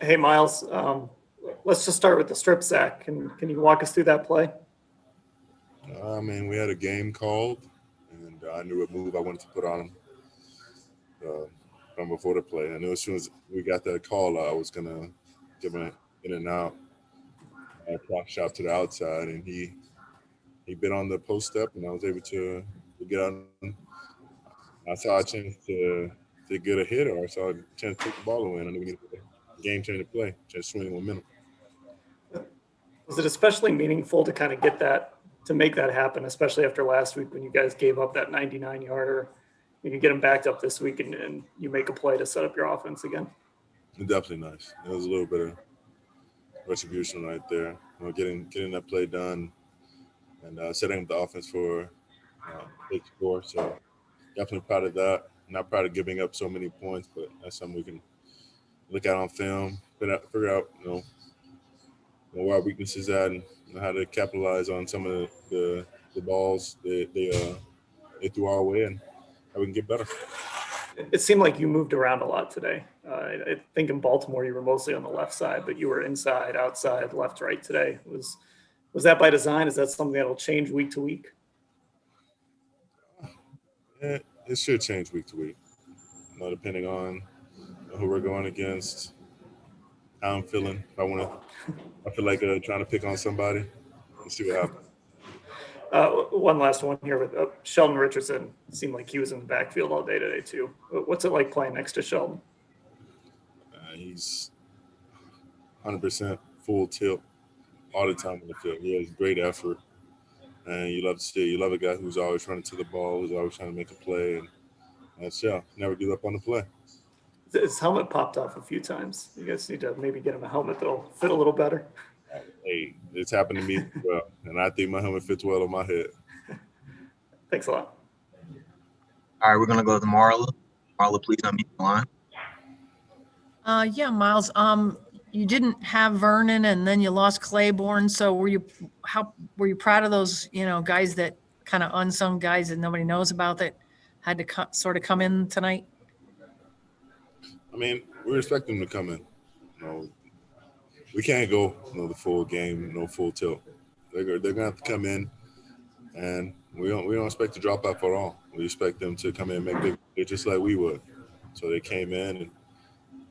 Hey, Myles, let's just start with the strip sack. Can you walk us through that play? I mean, we had a game called, and I knew what move I wanted to put on him uh, from before the play. I knew as soon as we got that call, I was gonna give him an in and out, cross shot to the outside, and he bit on the post step, and I was able to get on. I saw a chance to get a hit, or I saw a chance to take the ball away, and I knew we needed a game changing play, just swing momentum. Was it especially meaningful to kind of get that to make that happen, especially after last week when you guys gave up that 99-yarder? You can get them backed up this week, and you make a play to set up your offense again. Definitely nice. It was a little bit of retribution right there. Getting that play done and setting up the offense for big score. So definitely proud of that. Not proud of giving up so many points, but that's something we can look at on film, figure out where our weaknesses at, and how to capitalize on some of the balls they threw our way, and how we can get better. It seemed like you moved around a lot today. I think in Baltimore you were mostly on the left side, but you were inside, outside, left, right today. Was that by design? Is that something that'll change week to week? It should change week to week, depending on who we're going against, how I'm feeling. If I feel like trying to pick on somebody. Let's see what happens. One last one here with Sheldon Richardson. Seemed like he was in the backfield all day today too. What's it like playing next to Sheldon? He's 100% full tilt all the time in the field. He has great effort, and you love to see it. You love a guy who's always running to the ball, who's always trying to make a play, and never give up on the play. His helmet popped off a few times. You guys need to maybe get him a helmet that'll fit a little better. Hey, it's happened to me as well, and I think my helmet fits well on my head. Thanks a lot. All right, we're gonna go to Marla. Marla, please unmute the line. Yeah, Myles. You didn't have Vernon, and then you lost Claiborne. So were you proud of those, guys that kind of unsung guys that nobody knows about that had to sort of come in tonight? I mean, we expect them to come in. We can't go the full game, no full tilt. They're gonna have to come in, and we don't expect to drop off at all. We expect them to come in and make big plays just like we would. So they came in and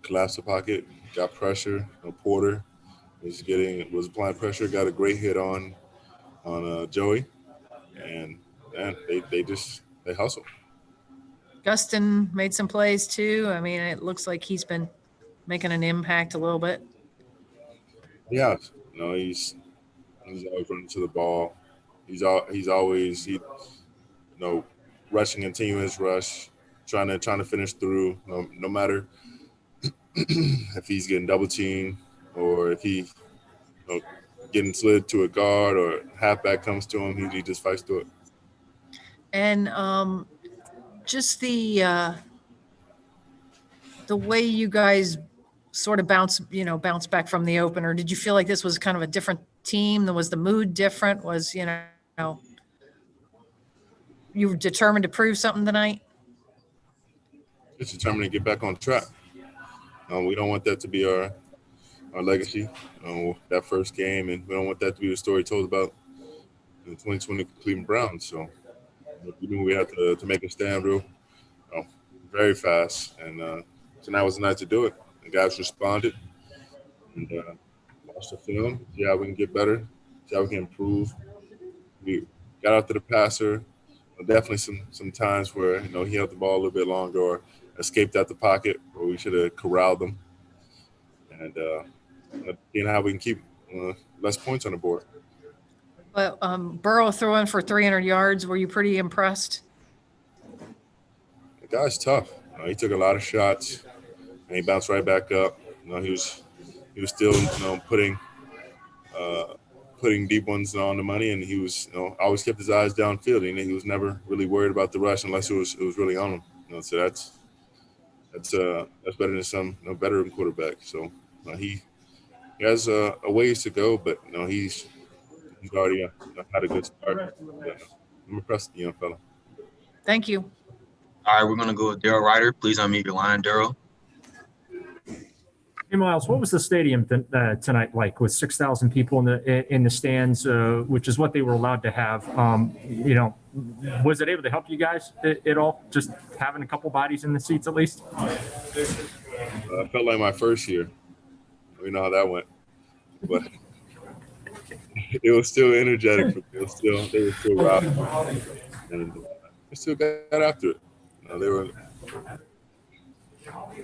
collapsed the pocket, got pressure. Porter was applying pressure, got a great hit on Joey, and they hustle. Gustin made some plays too. I mean, it looks like he's been making an impact a little bit. Yeah, he's always running to the ball. He's always rushing, continuous rush, trying to finish through. No matter if he's getting double teamed or if he getting slid to a guard or halfback comes to him, he just fights through it. And just the way you guys sort of bounce back from the opener. Did you feel like this was kind of a different team? Was the mood different? Was you were determined to prove something tonight? It's determined to get back on track. We don't want that to be our legacy, that first game, and we don't want that to be the story told about the 2020 Cleveland Browns. So we knew we had to make a stand very fast, and tonight was the night to do it. The guys responded and watched the film, see how we can get better, see how we can improve. We got out to the passer. Definitely some times where he held the ball a little bit longer or escaped out the pocket, where we should have corralled them, and seeing how we can keep less points on the board. But Burrow throwing for 300 yards. Were you pretty impressed? The guy's tough. He took a lot of shots, and he bounced right back up. He was still putting deep ones on the money, and he was always kept his eyes downfield. He was never really worried about the rush unless it was really on him. So that's better than some veteran quarterback. So he has a ways to go, but he's already had a good start. I'm impressed with the young fella. Thank you. All right, we're gonna go with Daryl Ryder. Please unmute your line, Daryl. Hey, Myles, what was the stadium tonight like with 6,000 people in the stands, which is what they were allowed to have? Was it able to help you guys at all, just having a couple bodies in the seats at least? I felt like my first year. We know how that went, but it was still energetic for me. They were still rowdy, and they still got after it.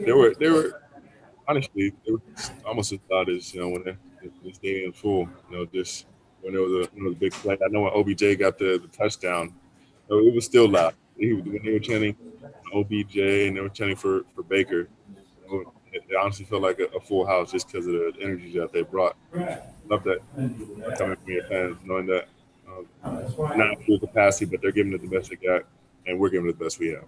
They were honestly, it was almost as loud as when the stadium's full. Just when there was a big play. I know when OBJ got the touchdown, it was still loud. When they were chanting OBJ and they were chanting for Baker, it honestly felt like a full house just because of the energy that they brought. Love that coming from your fans, knowing that not at full capacity, but they're giving it the best they got, and we're giving it the best we have.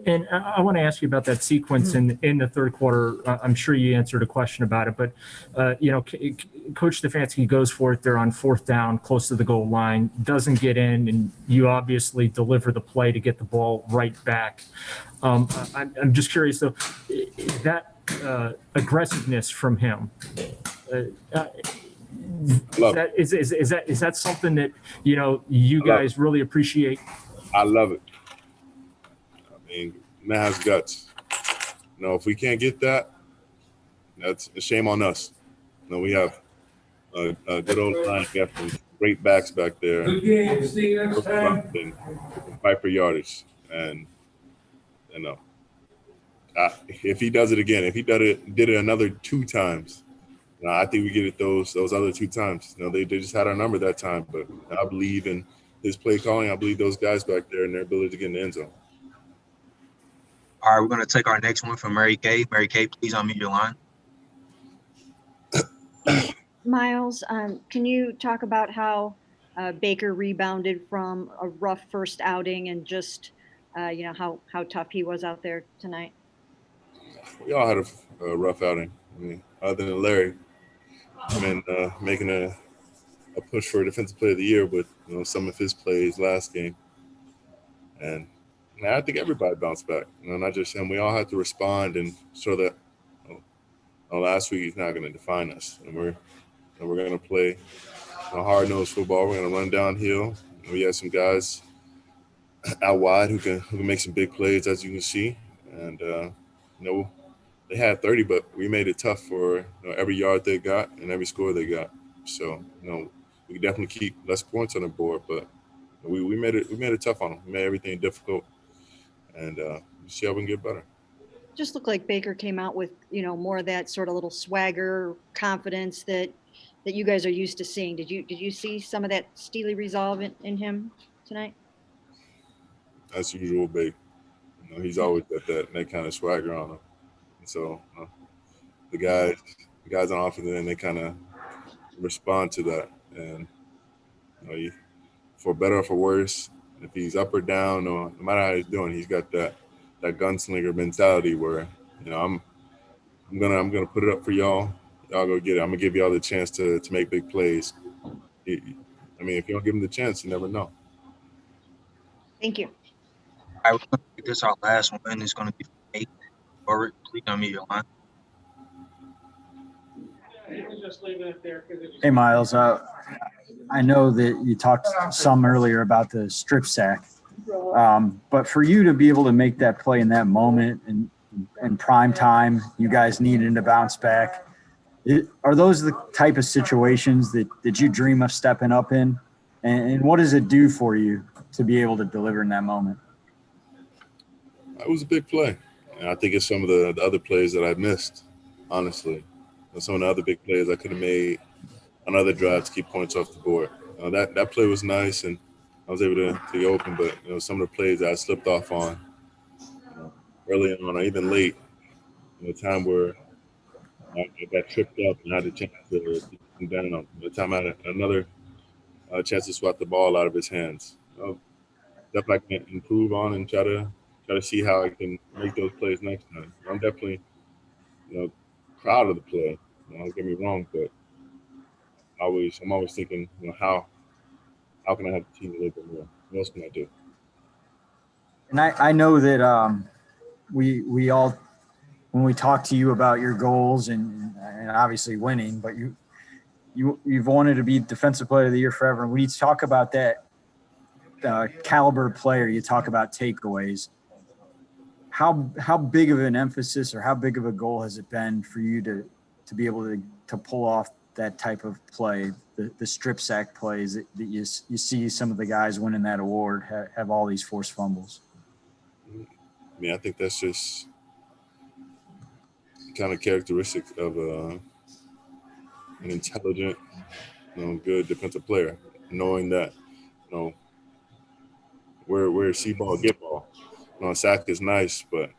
And I want to ask you about that sequence in the third quarter. I'm sure you answered a question about it, but Coach Stefanski goes for it. They're on fourth down, close to the goal line, doesn't get in, and you obviously deliver the play to get the ball right back. I'm just curious though, that aggressiveness from him. Is that something that you guys really appreciate? I love it. I mean, man has guts. If we can't get that, that's a shame on us. We have a good old line. We have some great backs back there. Good game. See you next time. And fight for yardage. And if he does it again, if he did it another 2 times, I think we get it those other 2 times. They just had our number that time. But I believe in his play calling. I believe those guys back there and their ability to get in the end zone. All right, we're going to take our next one from Mary Kay. Mary Kay, please unmute your line. Myles, can you talk about how Baker rebounded from a rough first outing and just, how tough he was out there tonight? We all had a rough outing. I mean, other than Larry, making a push for Defensive Player of the Year with some of his plays last game. And I think everybody bounced back, not just him. We all had to respond and show that last week is not going to define us, and we're going to play hard-nosed football. We're going to run downhill. We have some guys out wide who can make some big plays, as you can see. And they had 30, but we made it tough for every yard they got and every score they got. So we could definitely keep less points on the board, but we made it tough on them. We made everything difficult. And see how we can get better. Just looked like Baker came out with, more of that sort of little swagger, confidence that you guys are used to seeing. Did you see some of that steely resolve in him tonight? As usual, Baker. He's always got that kind of swagger on him. And so the guys on offense, and they kind of respond to that. And for better or for worse, if he's up or down, or no matter how he's doing, he's got that gunslinger mentality where I'm gonna put it up for y'all. Y'all go get it. I'm gonna give y'all the chance to make big plays. If you don't give him the chance, you never know. Thank you. All right, we're going to make this our last one. It's going to be from Nate. Robert, please unmute your line. Hey, Myles. I know that you talked some earlier about the strip sack, but for you to be able to make that play in that moment and prime time, you guys needed to bounce back. Are those the type of situations that you dream of stepping up in? And what does it do for you to be able to deliver in that moment? It was a big play. And I think it's some of the other plays that I missed, honestly. Some of the other big plays I could have made on other drives to keep points off the board. That play was nice, and I was able to get open, but some of the plays that I slipped off on early on or even late, time where I got tripped up and I had a chance to come down. The time I had another chance to swat the ball out of his hands. Definitely I can improve on and try to see how I can make those plays next time. I'm definitely, proud of the play. Don't get me wrong, but I'm always thinking, how can I help the team a little bit more? What else can I do? And I know that we all when we talk to you about your goals and obviously winning, but you've wanted to be defensive player of the year forever. And when you talk about that caliber player, you talk about takeaways. How big of an emphasis or how big of a goal has it been for you to be able to pull off that type of play, the strip sack plays that you see some of the guys winning that award have all these forced fumbles? I mean, I think that's just kind of characteristic of an intelligent, good defensive player, knowing that, we're see ball, get ball. Sack is nice, but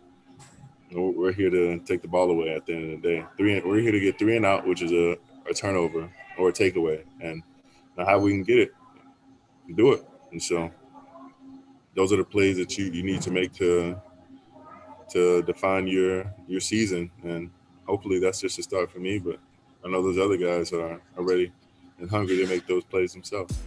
we're here to take the ball away at the end of the day. We're here to get 3 and out, which is a turnover or a takeaway, and how we can get it, do it. And so those are the plays that you need to make to define your season. And hopefully that's just a start for me, but I know those other guys are ready and hungry to make those plays themselves.